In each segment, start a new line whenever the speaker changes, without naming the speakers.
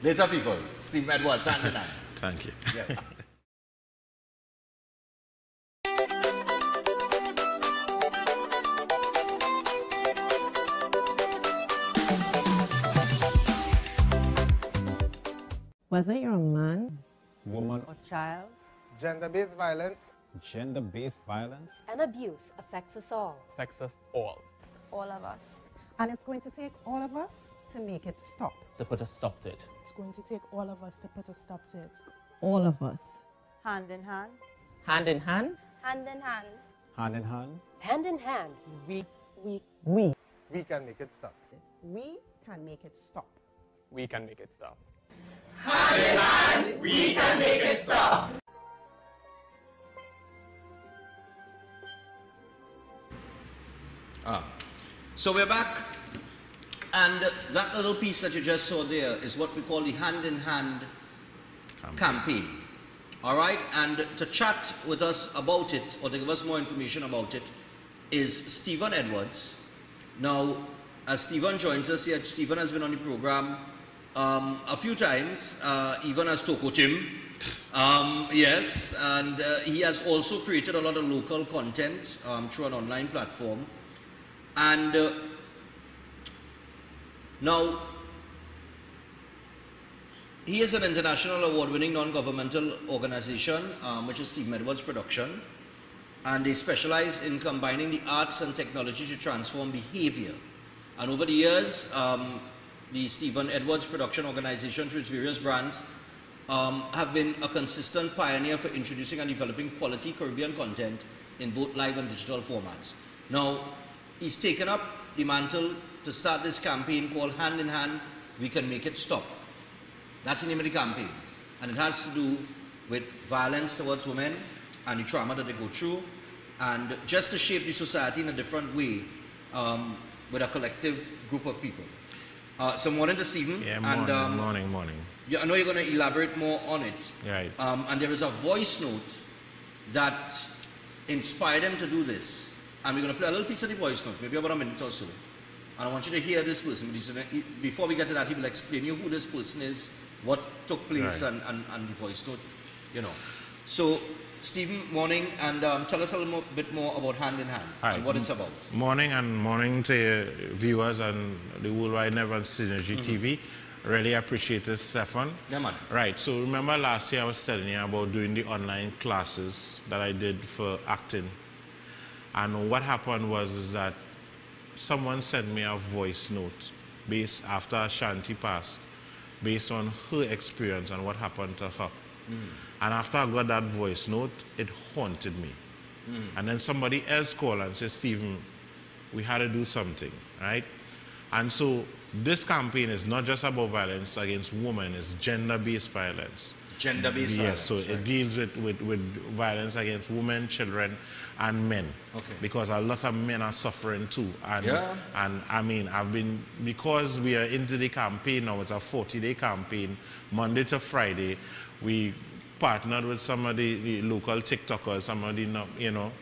Later, people. Steve Edwards, hand in hand.
Thank you.
Yeah.
Whether you're a man,
woman,
or child,
gender-based violence
and abuse affects us all.
Affects us all.
All of us.
And it's going to take all of us to make it stop.
To put a stop to it.
It's going to take all of us to put a stop to it.
all of us.
Hand in hand.
Hand in hand.
Hand in hand.
hand in hand.
Hand in hand.
We
can make it stop.
We can make it stop.
We can make it stop.
Hand in hand, we can make it stop.
So we're back, and that little piece that you just saw there is what we call the Hand in Hand campaign. All right, and to chat with us about it, or to give us more information about it, is Stephen Edwards. Now, as Stephen joins us here, Stephen has been on the program a few times, even as Toko Tim. Yes, and he has also created a lot of local content through an online platform. And now, he is an international award-winning non-governmental organization, which is Stephen Edwards Production, and they specialize in combining the arts and technology to transform behavior. And over the years, the Stephen Edwards Production organization, through its various brands, have been a consistent pioneer for introducing and developing quality Caribbean content in both live and digital formats. Now, he's taken up the mantle to start this campaign called Hand in Hand, We Can Make It Stop. That's the name of the campaign. And it has to do with violence towards women and the trauma that they go through, and just to shape the society in a different way with a collective group of people. So morning to Stephen.
Yeah,
and,
morning.
Yeah, I know you're going to elaborate more on it.
Right.
And there is a voice note that inspired him to do this. And we're going to play a little piece of the voice note, maybe about a minute or so. And I want you to hear this person. Before we get to that, he will explain you who this person is, what took place,
right,
and the voice note, you know. So, Stephen, morning, and tell us a little bit more about Hand in Hand and what it's about.
Morning to your viewers and the Worldwide Never Synergy TV. Really appreciate this, Stefan.
Yeah, man.
Right, so remember last year I was telling you about doing the online classes that I did for acting. And what happened was that someone sent me a voice note based after Shanti passed, based on her experience and what happened to her. And after I got that voice note, it haunted me. And then somebody else called and said, Stephen, we had to do something, right? And so this campaign is not just about violence against women, it's gender-based violence.
Gender-based violence.
Yes, so it deals with violence against women, children, and men.
Okay.
Because a lot of men are suffering too. And,
yeah.
And I mean, because we are into the campaign now, it's a 40-day campaign, Monday to Friday. We partnered with some of the local TikTokers, some of the, you know,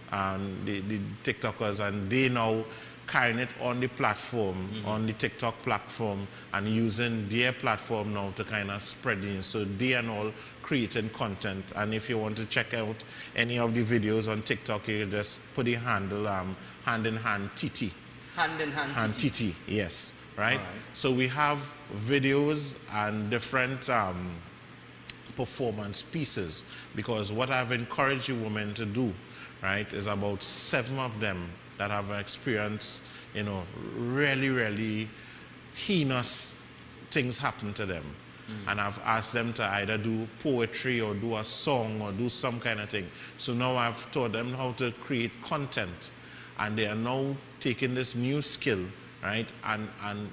the TikTokers, and they now carrying it on the platform, on the TikTok platform, and using their platform now to kind of spread it. So they are all creating content. And if you want to check out any of the videos on TikTok, you just put the handle Hand in Hand TT.
Hand in Hand
TT, yes, right? So we have videos and different performance pieces, because what I've encouraged you women to do, right, is about 7 of them that have experienced, you know, really, really heinous things happen to them. And I've asked them to either do poetry or do a song or do some kind of thing. So now I've taught them how to create content. And they are now taking this new skill, right, and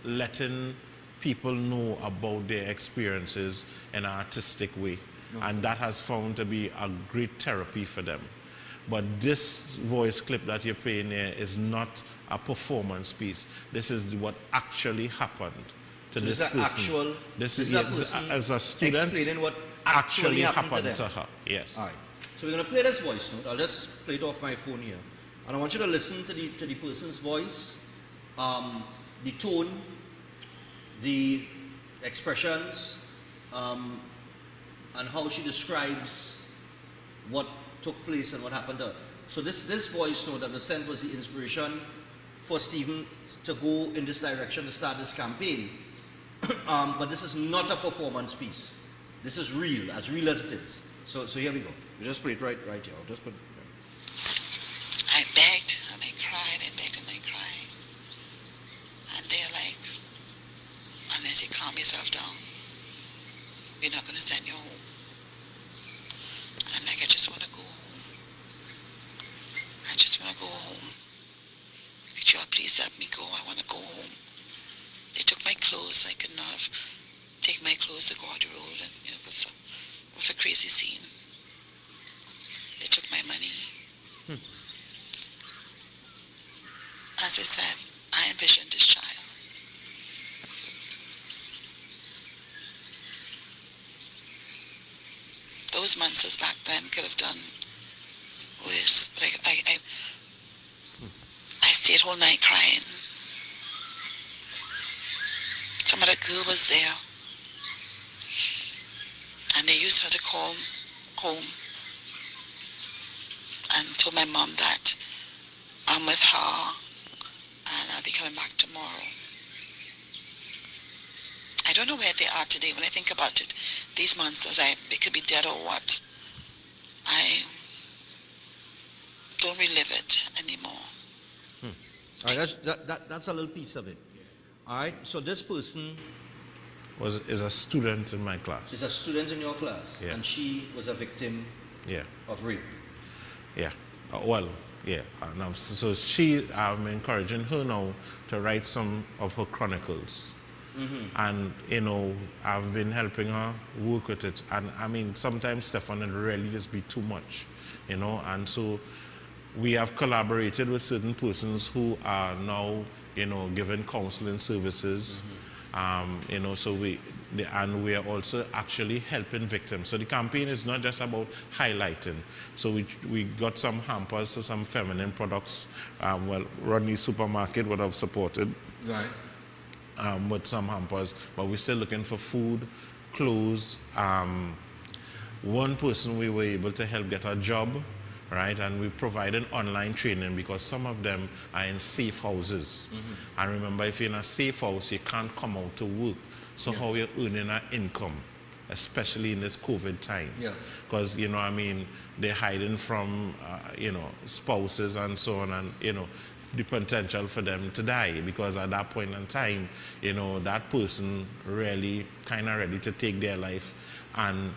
letting people know about their experiences in an artistic way. And that has found to be a great therapy for them. But this voice clip that you're playing here is not a performance piece. This is what actually happened to
so
this person. This is as a student
explaining what actually happened
to her. Yes.
All right. So we're going to play this voice note. I'll just play it off my phone here. And I want you to listen to the person's voice, the tone, the expressions, and how she describes what took place and what happened to her. So this voice note that was sent was the inspiration for Stephen to go in this direction to start this campaign. But this is not a performance piece. This is real as it is. So here we go. We just put it right here. I'll just put.
I begged and I cried. I begged and I cried. And they're like, unless you calm yourself down, we're not going to send you home. And I'm like, I just want to go home. I just want to go home. Could you all please let me go? I want to go home. They took my clothes. I could not have taken my clothes to go out the road. And, you know, it was a crazy scene. They took my money. As I said, I envisioned this child. Those monsters back then could have done worse, but I stayed whole night crying. Some other girl was there, and they used her to call home and told my mom that I'm with her and I'll be coming back tomorrow. I don't know where they are today. When I think about it, these monsters, they could be dead or what. I don't relive it anymore.
All right, that's a little piece of it. All right, so this person
is a student in my class.
Is a student in your class,
yeah.
And she was a victim of rape.
Yeah. Now, so I'm encouraging her now to write some of her chronicles. And, you know, I've been helping her work with it. And, I mean, sometimes, Stefan, it really just be too much, you know. And so we have collaborated with certain persons who are now, you know, giving counseling services. You know, so we are also actually helping victims. So the campaign is not just about highlighting. So we got some hampers to some feminine products. Well, Rodney Supermarket would have supported.
Right.
With some hampers, but we're still looking for food, clothes. One person we were able to help get a job, right? And we provided online training because some of them are in safe houses. And remember, if you're in a safe house, you can't come out to work. So how you're earning an income, especially in this COVID time. Because, you know, I mean, they're hiding from, you know, spouses and so on, and, you know, the potential for them to die, because at that point in time, you know, that person really kind of ready to take their life and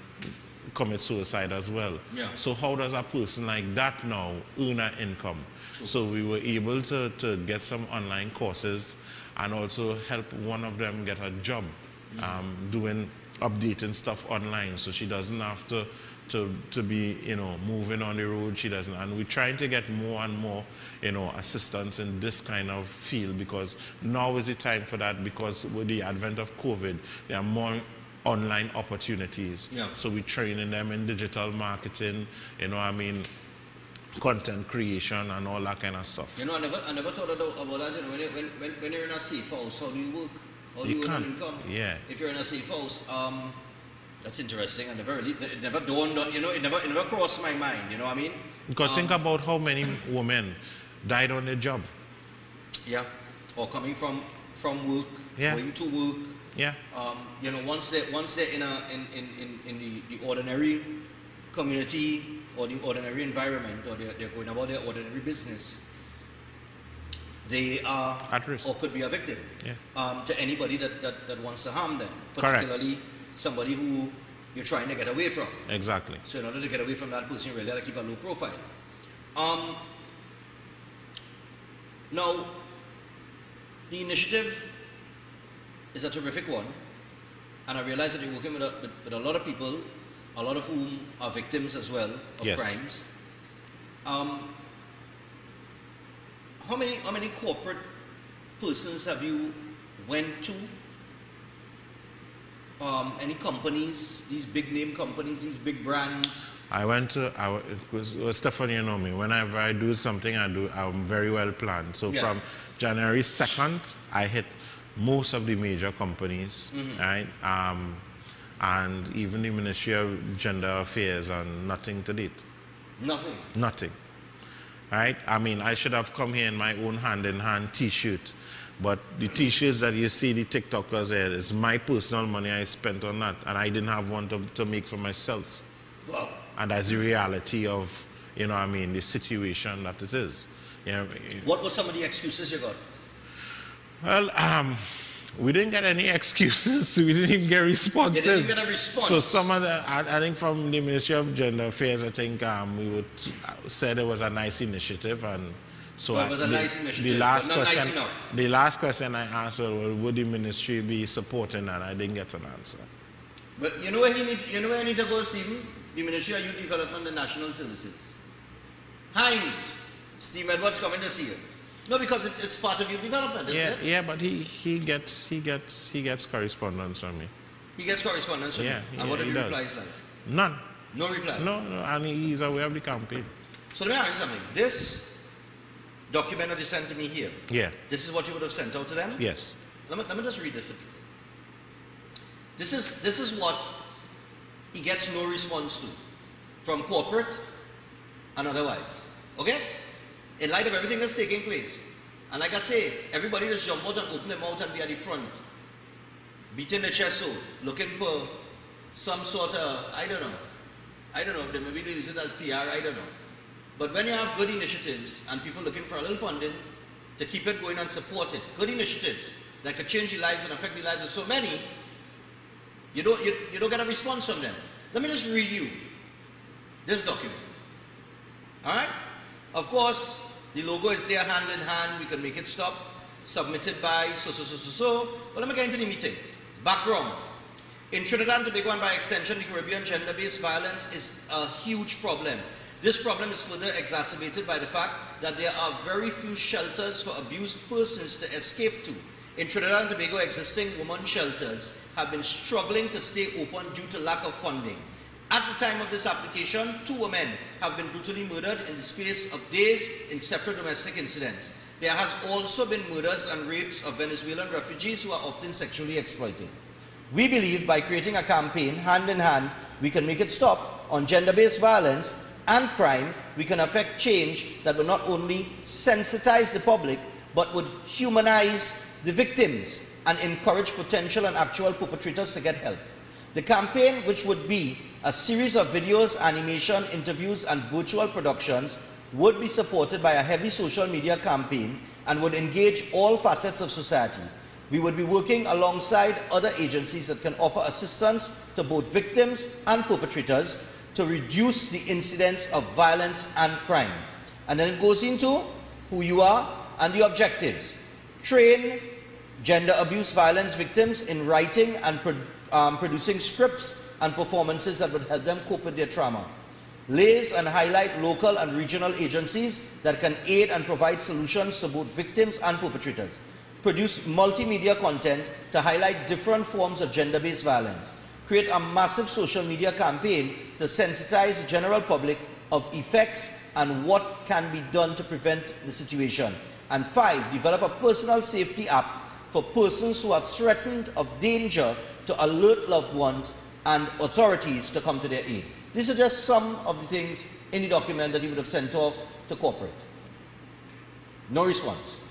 commit suicide as well. So how does a person like that now earn an income? So we were able to get some online courses and also help one of them get a job doing updating stuff online, so she doesn't have to be, you know, moving on the road. She doesn't. And we're trying to get more and more, you know, assistance in this kind of field, because now is the time for that, because with the advent of COVID, there are more online opportunities. So we're training them in digital marketing, you know, I mean, content creation and all that kind of stuff.
You know, I never thought about that. You know, when you're in a safe house, how do you work? How do you earn income? If you're in a safe house, that's interesting. I never really, it never dawned on, you know, it never crossed my mind, you know what I mean?
Because think about how many women died on their job.
Or coming from work, going to work. You know, once they're in the ordinary community or the ordinary environment, or they're going about their ordinary business, they are
at risk,
or could be a victim to anybody that wants to harm them, particularly somebody who you're trying to get away from.
Exactly.
So in order to get away from that person, you really have to keep a low profile. Now, the initiative is a terrific one, and I realize that you're working with a lot of people, a lot of whom are victims as well of crimes. How many corporate persons have you went to? Any companies, these big name companies, these big brands?
I went to, Stephanie, you know me, whenever I do something, I'm very well planned. So from January 2nd, I hit most of the major companies, right? And even the Ministry of Gender Affairs, and nothing to date.
Nothing?
Nothing. Right? I mean, I should have come here in my own hand-in-hand T-shirt, but the T-shirts that you see the TikTokers there, it's my personal money I spent on that, and I didn't have one to make for myself.
Wow.
And that's the reality of, you know what I mean, the situation that it is. You know,
what were some of the excuses you got?
Well, we didn't get any excuses. We didn't even get responses.
You didn't even get a response.
So some of the, I think from the Ministry of Gender Affairs, I think we would said it was a nice initiative, and so
well, it was a nice initiative,
the last
but not
question,
nice enough.
The last question I asked was, well, would the ministry be supporting that? I didn't get an answer.
But you know where you need to go, Stephen? The Ministry of Youth Development and National Services. Hines, Steve Edwards coming to see you. No, because it's part of youth development, isn't it?
Yeah, but he gets correspondence from me.
He gets correspondence from you? And what are the replies like?
None.
No reply?
No, and he's aware of the campaign.
So let me ask you something. This document that you sent to me here, this is what you would have sent out to them?
Yes.
Let me just read this to people. This is what he gets no response to from corporate and otherwise. Okay? In light of everything that's taking place. And like I say, everybody just jump out and open their mouth and be at the front, beating the chest so, looking for some sort of, I don't know, maybe they use it as PR, I don't know. But when you have good initiatives and people looking for a little funding to keep it going and support it, good initiatives that could change the lives and affect the lives of so many, you don't get a response from them. Let me just read you this document. Alright? Of course, the logo is there hand in hand, we can make it stop, submitted by so. But let me get into the meeting. Background. In Trinidad and Tobago and by extension the Caribbean, gender-based violence is a huge problem. This problem is further exacerbated by the fact that there are very few shelters for abused persons to escape to. In Trinidad and Tobago, existing women's shelters have been struggling to stay open due to lack of funding. At the time of this application, 2 women have been brutally murdered in the space of days in separate domestic incidents. There has also been murders and rapes of Venezuelan refugees who are often sexually exploited. We believe by creating a campaign, hand in hand, we can make it stop on gender-based violence and crime. We can affect change that will not only sensitize the public, but would humanize the victims and encourage potential and actual perpetrators to get help. The campaign, which would be a series of videos, animation, interviews, and virtual productions, would be supported by a heavy social media campaign and would engage all facets of society. We would be working alongside other agencies that can offer assistance to both victims and perpetrators to reduce the incidence of violence and crime. And then it goes into who you are and the objectives. Train gender abuse violence victims in writing and producing scripts and performances that would help them cope with their trauma. Lays and highlight local and regional agencies that can aid and provide solutions to both victims and perpetrators. Produce multimedia content to highlight different forms of gender-based violence. Create a massive social media campaign to sensitize the general public of effects and what can be done to prevent the situation. And 5, develop a personal safety app for persons who are threatened of danger to alert loved ones and authorities to come to their aid. These are just some of the things in the document that he would have sent off to corporate. No response.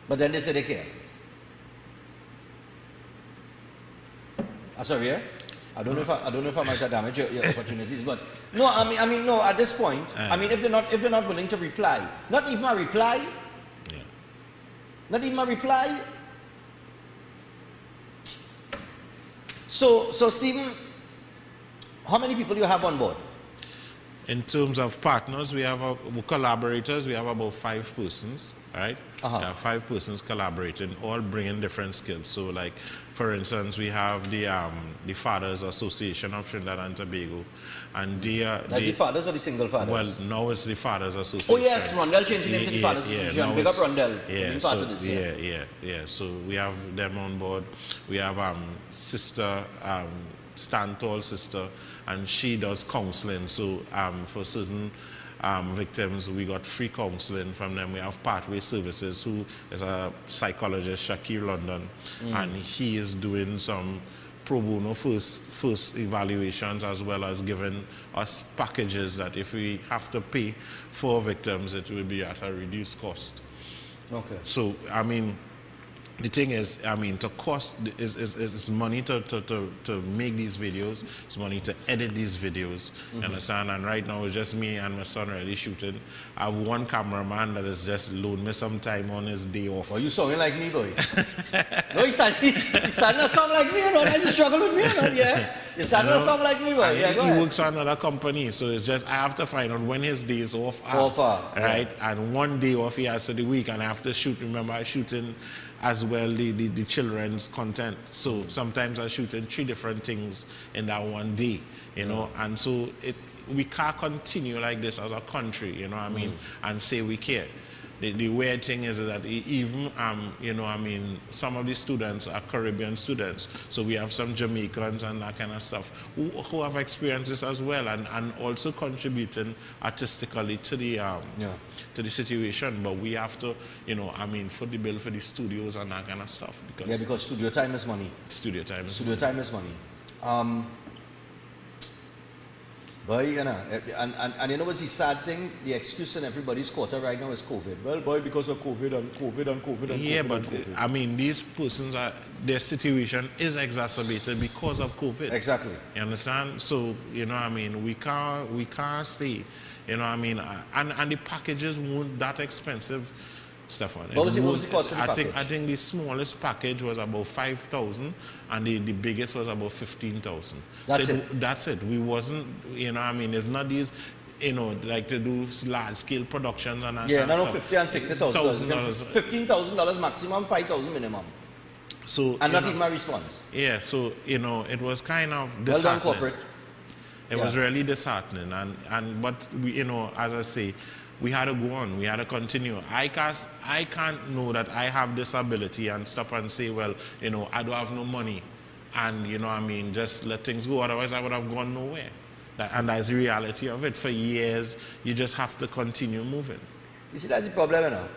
But then they say they care. Sorry, yeah? I don't know if I might have damaged your opportunities, but no, I mean, no. At this point, I mean, if they're not willing to reply, not even a reply, not even a reply. So Stephen, how many people do you have on board?
In terms of partners, we have collaborators. We have about 5 persons, right? We have 5 persons collaborating, all bringing different skills. So, like, for instance, we have the Fathers Association of Trinidad and Tobago, and that's
the fathers or the single fathers?
Well, now it's the Fathers Association.
Oh yes, Rondell changed the name to the Fathers Association. Big up Rondell.
Yeah,
part of this,
yeah. So we have them on board. We have sister, Stand Tall sister, and she does counseling. So for certain victims, we got free counseling from them. We have Pathway Services, who is a psychologist, Shakir London, and he is doing some pro bono first evaluations, as well as giving us packages that if we have to pay for victims, it will be at a reduced cost.
Okay.
So, I mean, the thing is, I mean, the cost is money to make these videos. It's money to edit these videos. You understand? And right now it's just me and my son really shooting. I have one cameraman that has just loaned me some time on his day off.
Oh, you sounding like me, boy. No, he started to sound like me, you know. That's the struggle with me, you know. Yeah. He started to sound like me, boy. Yeah, go
he
ahead.
works for another company, so it's just I have to find out when his days off are. Right? Yeah. And one day off he has for the week, and I have to shoot. Remember, I'm shooting as well the children's content. So sometimes I shoot in 3 different things in that one day, you know. And so we can't continue like this as a country, you know what I mean, and say we care. The weird thing is that even, you know, I mean, some of the students are Caribbean students. So we have some Jamaicans and that kind of stuff who have experienced this as well, and also contributing artistically to the situation. But we have to, you know, I mean, foot the bill for the studios and that kind of stuff.
Because studio time is money.
Studio time is
money. Time is money. Boy, you know, and you know what's the sad thing? The excuse in everybody's quarter right now is COVID. Well, boy, because of COVID and COVID and COVID and
yeah,
COVID
but
and COVID.
I mean, these persons their situation is exacerbated because of COVID.
Exactly.
You understand? So, you know, I mean, we can't say, you know, I mean, and the packages weren't that expensive. Stefan.
What was the cost of the package?
I think the smallest package was about 5,000 and the biggest was about 15,000.
That's it?
That's it. We wasn't, you know, I mean, it's not these, you know, like to do large scale productions and that
yeah,
kind of
no,
stuff.
$50,000 and $60,000. $15,000 maximum, $5,000 minimum.
So,
and not even my response.
Yeah, so, you know, it was kind of disheartening.
Well done, corporate.
It was really disheartening. But we, you know, as I say, we had to go on. We had to continue. I can't know that I have this ability and stop and say, well, you know, I don't have no money. And, you know, I mean, just let things go. Otherwise, I would have gone nowhere. And that's the reality of it. For years, you just have to continue moving.
You see, that's the problem, you know.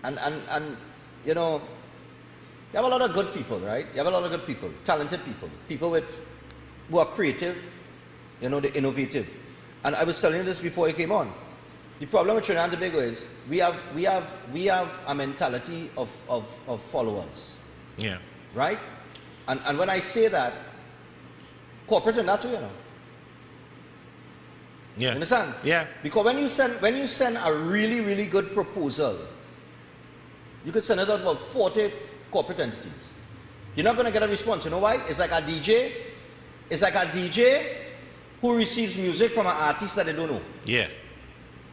And you know, you have a lot of good people, right? You have a lot of good people, talented people, people who are creative, you know, they're innovative. And I was telling you this before you came on. The problem with Trinidad and Tobago is we have a mentality of followers.
Yeah.
Right? And when I say that, corporate and that too, you know.
Yeah.
You understand?
Yeah.
Because when you send a really, really good proposal, you could send it out about 40 corporate entities. You're not going to get a response. You know why? It's like a DJ. It's like a DJ who receives music from an artist that they don't know.
Yeah.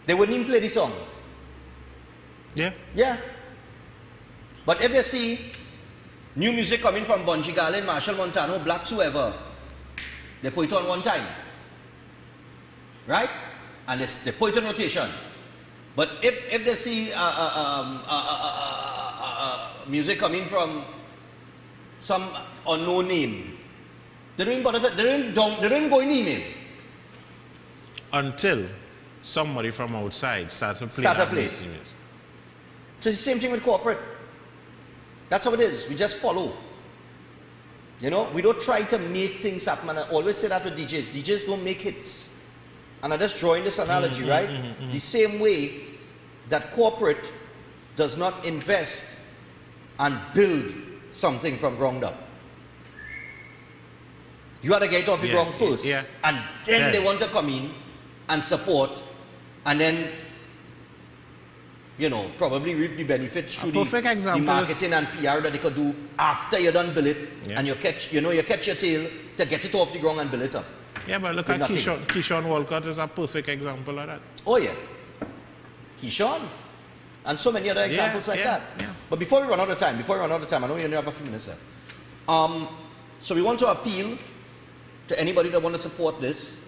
They wouldn't even play the song.
Yeah.
Yeah. But if they see new music coming from Bunji Garlin, Marshall Montano, Blacks, whoever, they put it on one time. Right? And they put it in rotation. But if they see music coming from some unknown name, they don't even go in email.
Until somebody from outside starts to play.
So it's the same thing with corporate. That's how it is. We just follow. You know, we don't try to make things happen. And I always say that with DJs. DJs don't make hits. And I'm just drawing this analogy, right? The same way that corporate does not invest and build something from ground up. You had to get off the ground first.
Yeah.
And then they want to come in and support and then, you know, probably reap the benefits through the marketing and PR that they could do after you done build it and you catch your tail to get it off the ground and build it up.
Yeah, but look at Keyshawn Walcott is a perfect example of that.
Oh yeah. Keyshawn. And so many other examples like that.
Yeah.
But before we run out of time, I know you only have a few minutes left. So we want to appeal to anybody that want to support this.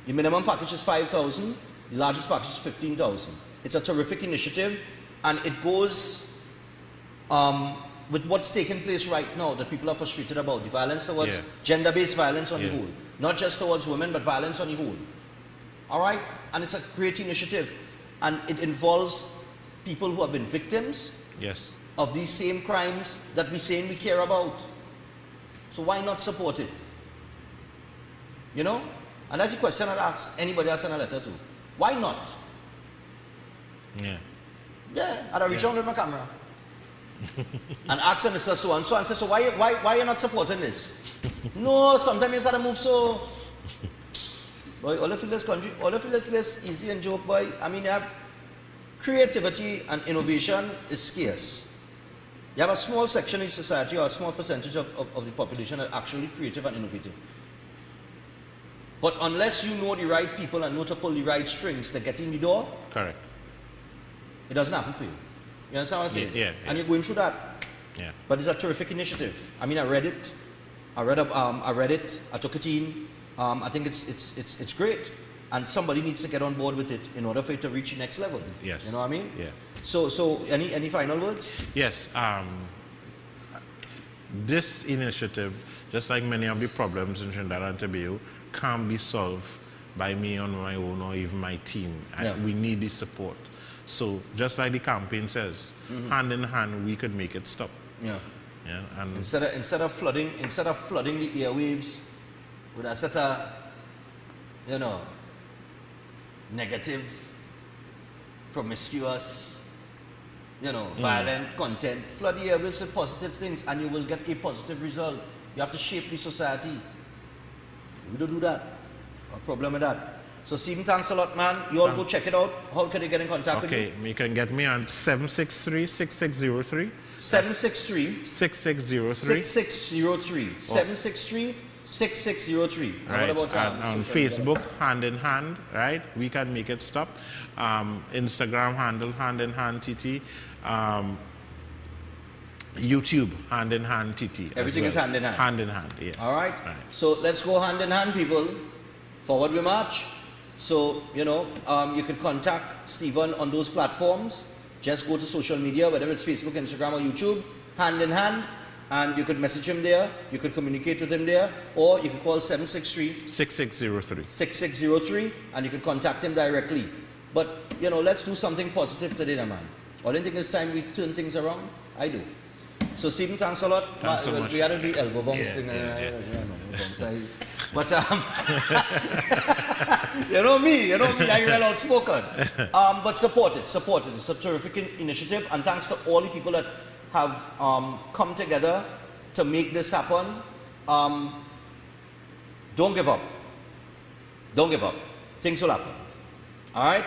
The minimum package is 5,000. The largest package is 15,000. It's a terrific initiative, and it goes with what's taking place right now that people are frustrated about. The violence towards gender-based violence on the whole. Not just towards women, but violence on the whole. All right? And it's a great initiative. And it involves people who have been victims
Yes.
of these same crimes that we're saying we care about. So why not support it? You know? And that's the question I'd ask anybody I send a letter to. Why not?
Yeah.
Yeah, I'd reach out with my camera. And ask them, Mr. So and so, and say, so why you not supporting this? No, sometimes you have to move so. Boy, all of this country, all of this place easy and joke, boy. I mean, you have creativity and innovation is scarce. You have a small section in society or a small percentage of the population that are actually creative and innovative. But unless you know the right people and know to pull the right strings to get in the door,
correct,
it doesn't happen for you. You understand what I'm saying?
Yeah.
And you're going through that.
Yeah.
But it's a terrific initiative. I mean, I read it. I read it. I took it in. I think it's great. And somebody needs to get on board with it in order for it to reach the next level.
Yes.
You know what I mean?
Yeah.
So any final words?
Yes. This initiative, just like many of the problems in Trinidad and Tobago, can't be solved by me on my own or even my team.
Yeah.
We need the support. So just like the campaign says, hand in hand, we could make it stop.
Yeah.
Yeah. And
instead of flooding the airwaves with a set of, you know, negative, promiscuous, you know, violent content, flood the airwaves with positive things, and you will get a positive result. You have to shape the society. We don't do that. No problem with that. So Stephen, thanks a lot, man. You all go check it out. How can they get in contact with you?
Okay, you can get me on 763-6603.
763
6603.
6603. 763 6603.
Right.
And what about
on Facebook, Hand in Hand, right? We can make it stop. Instagram handle, Hand in Hand TT. YouTube, Hand in Hand TT.
Everything is hand in hand.
Hand in hand, yeah.
All right. So let's go hand in hand, people. Forward we march. So, you know, you can contact Stephen on those platforms. Just go to social media, whether it's Facebook, Instagram, or YouTube, Hand in Hand, and you could message him there, you could communicate with him there, or you could call 763-6603, and you could contact him directly. But, you know, let's do something positive today, man. I don't think it's time we turn things around. I do. So, Stephen, thanks a lot.
Thanks so much.
We had to do elbow bumps thing. But, you know me, I'm well outspoken. But support it. It's a terrific initiative, and thanks to all the people that have come together to make this happen. Don't give up. Don't give up. Things will happen. All right?